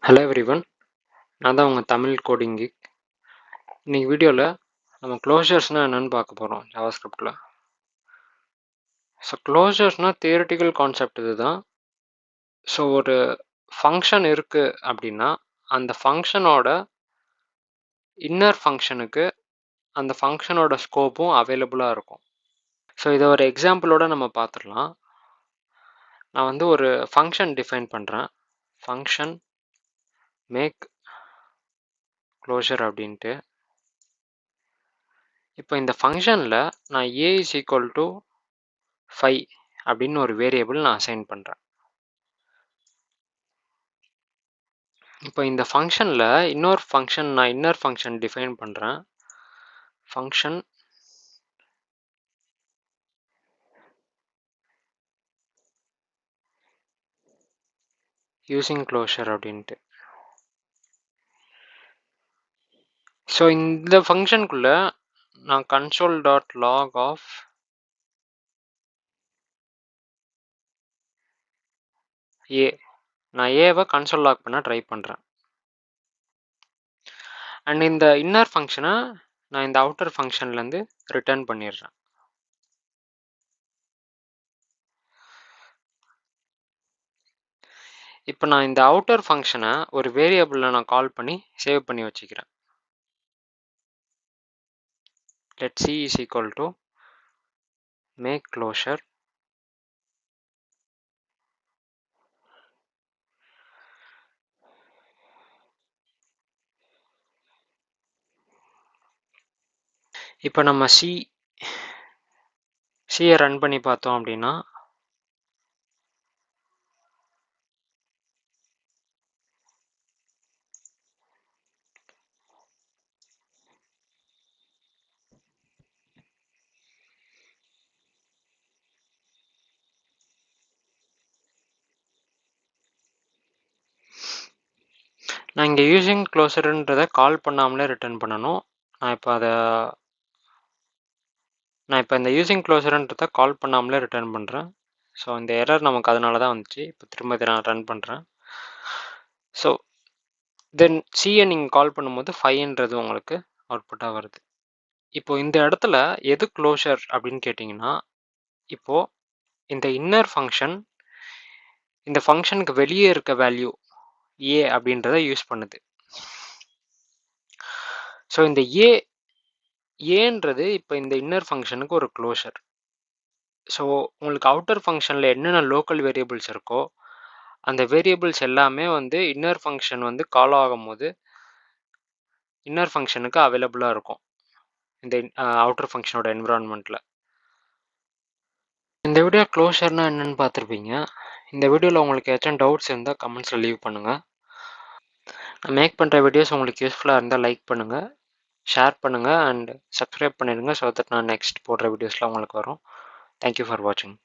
Hello everyone, நான் தான் உங்கள் தமிழ் கோடிங் கீக். இன்னைக்கு வீடியோவில் நம்ம க்ளோஷர்ஸ்னால் என்னென்னு பார்க்க போகிறோம் ஜாவாஸ்கிரிப்டில். ஸோ க்ளோஷர்ஸ்னால் தியரிட்டிக்கல் கான்செப்ட் இது தான். ஸோ ஒரு ஃபங்க்ஷன் இருக்குது அப்படின்னா அந்த ஃபங்க்ஷனோட இன்னர் ஃபங்க்ஷனுக்கு அந்த ஃபங்க்ஷனோட ஸ்கோப்பும் அவைலபிளாக இருக்கும். ஸோ இதை ஒரு எக்ஸாம்பிளோட நம்ம பார்த்துடலாம். நான் வந்து ஒரு ஃபங்க்ஷன் டிஃபைன் பண்ணுறேன். ஃபங்க்ஷன் மேக் க்ளோஷர் அப்படின்ட்டு. இப்போ இந்த ஃபங்க்ஷனில் நான் a is equal to 5 அப்படின்னு ஒரு வேரியபிள் நான் அசைன் பண்ணுறேன். இப்போ இந்த ஃபங்க்ஷனில் நான் இன்னர் ஃபங்க்ஷன் டிஃபைன் பண்ணுறேன். ஃபங்க்ஷன் யூசிங் க்ளோஷர் அப்படின்ட்டு. ஸோ இந்த ஃபங்க்ஷனுக்குள்ளே நான் console.log ஆஃப் a நான் ஏவை கன்சோல் லாக் பண்ண ட்ரை பண்ணுறேன். அண்ட் இந்த இன்னர் ஃபங்க்ஷனை நான் இந்த அவுட்டர் ஃபங்க்ஷன்லேருந்து ரிட்டர்ன் பண்ணிடுறேன். இப்போ நான் இந்த அவுட்டர் ஃபங்க்ஷனை ஒரு வேரியபிளில் நான் கால் பண்ணி சேவ் பண்ணி வச்சுக்கிறேன். let c is equal to make closure இப்போ நம்ம சியை ரன் பண்ணி பார்த்தோம் அப்படின்னா நான் இங்கே யூசிங் க்ளோசருன்றதை கால் பண்ணாமலே ரிட்டர்ன் பண்ணணும். நான் இப்போ இந்த யூசிங் க்ளோசருன்றதை கால் பண்ணாமலே ரிட்டர்ன் பண்ணுறேன். ஸோ இந்த எரர் நமக்கு அதனால தான் வந்துச்சு. இப்போ திரும்ப இதை நான் ரன் பண்ணுறேன். ஸோ தென் சியை நீங்கள் கால் பண்ணும்போது 5ன்றது உங்களுக்கு அவுட்புட்டாக வருது. இப்போது இந்த இடத்துல எது க்ளோஷர் அப்படின்னு கேட்டிங்கன்னா, இப்போது இந்த இன்னர் ஃபங்க்ஷன் இந்த ஃபங்க்ஷனுக்கு வெளியே இருக்க வேல்யூ a அப்படின்றத யூஸ் பண்ணுது. ஸோ இந்த ஏன்றது இப்போ இந்த இன்னர் ஃபங்க்ஷனுக்கு ஒரு க்ளோஷர். ஸோ உங்களுக்கு அவுட்டர் ஃபங்க்ஷனில் என்னென்ன லோக்கல் வேரியபிள்ஸ் இருக்கோ அந்த வேரியபிள்ஸ் எல்லாமே வந்து இன்னர் ஃபங்க்ஷன் வந்து கால் ஆகும்போது இன்னர் ஃபங்க்ஷனுக்கு அவைலபிளாக இருக்கும் இந்த அவுட்டர் ஃபங்க்ஷனோட என்விரான்மெண்ட்டில். இந்த வீடியோ க்ளோஷர்னால் என்னென்னு பார்த்துருப்பீங்க. இந்த வீடியோவில் உங்களுக்கு ஏதாச்சும் டவுட்ஸ் இருந்தால் கமெண்ட்ஸில் லீவ் பண்ணுங்கள். நான் மேக் பண்ணுற வீடியோஸ் உங்களுக்கு யூஸ்ஃபுல்லாக இருந்தால் லைக் பண்ணுங்கள், ஷேர் பண்ணுங்கள் அண்ட் சப்ஸ்கிரைப் பண்ணிடுங்க. ஸோ தட் நான் நெக்ஸ்ட் போடுற வீடியோஸ்லாம் உங்களுக்கு வரும். தேங்க்யூ ஃபார் வாட்சிங்.